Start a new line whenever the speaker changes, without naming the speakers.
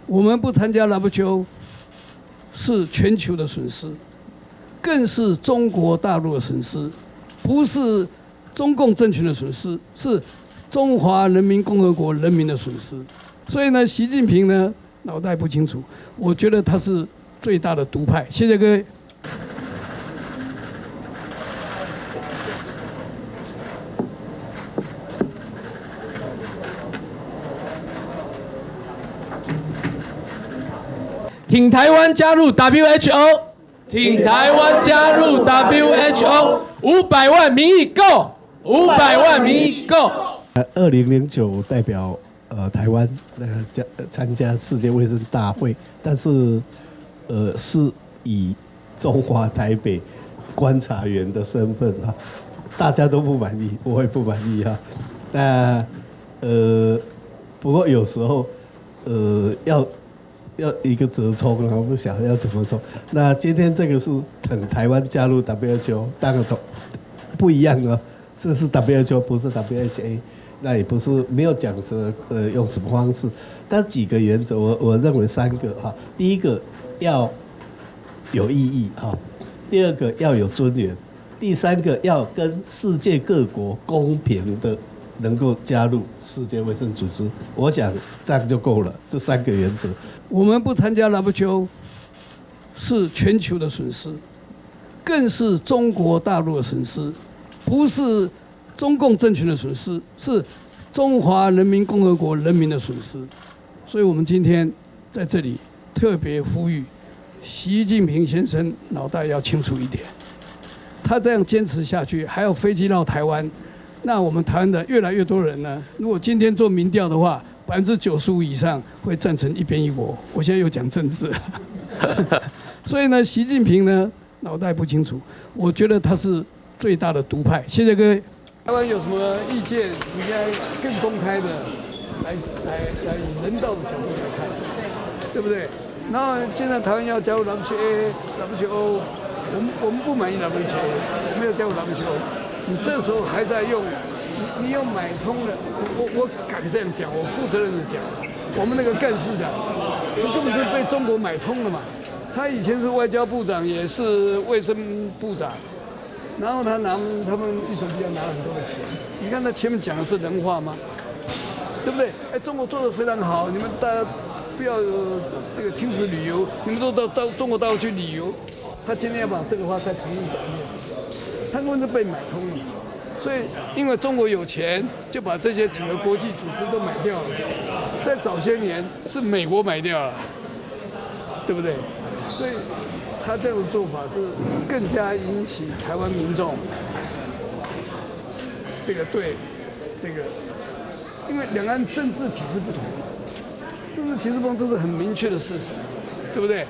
我们不参加WTO是全球的损失，更是中国大陆的损失，不是中共政权的损失，是中华人民共和国人民的损失。所以呢，习近平呢脑袋不清楚，我觉得他是最大的独派。谢谢各位。
挺台湾加入 WHO， 挺台湾加入 WHO，500万民意够，500万民意够。
2009代表台湾参加世界卫生大会，但是是以中华台北观察员的身份啊，大家都不满意，我也不满意啊。那不过有时候要一个折冲啊，我不晓得要怎么冲。那今天这个是等台湾加入 WHO， 当然不一样啊，这是 WHO 不是 WHA， 那也不是没有讲说用什么方式，但是几个原则我认为3个哈。第一个要有意义哈，第二个要有尊严，第3个要跟世界各国公平的能够加入世界卫生组织，我想这样就够了。这3个原则。
我们不参加 WTO 是全球的损失，更是中国大陆的损失，不是中共政权的损失，是中华人民共和国人民的损失。所以我们今天在这里特别呼吁，习近平先生脑袋要清楚一点，他这样坚持下去，还有飞机绕台湾，那我们台湾的越来越多人呢，如果今天做民调的话，95%以上会赞成一边一国。我现在又讲政治，所以呢，习近平呢脑袋不清楚，我觉得他是最大的独派。谢谢各位。台湾有什么意见，应该更公开的来以人道的角度来看，对不对？然后现在台湾要加入 WTO， 我们不满意 WTO， 没有加入 WTO， 你这时候还在用。你要买通了，我敢这样讲，我负责任的讲，我们那个干事长，根本是被中国买通了嘛。他以前是外交部长，也是卫生部长，然后他们一手笔要拿很多的钱。你看他前面讲的是人话吗？对不对？哎，中国做得非常好，你们大家不要这个停止旅游，你们都到中国大陆去旅游。他今天要把这个话再重新讲一遍，他根本是被买通了。所以，因为中国有钱，就把这些几个国际组织都买掉了。在早些年是美国买掉了，对不对？所以他这种做法是更加引起台湾民众对这个，因为两岸政治体制不同，政治体制不同这是很明确的事实，对不对？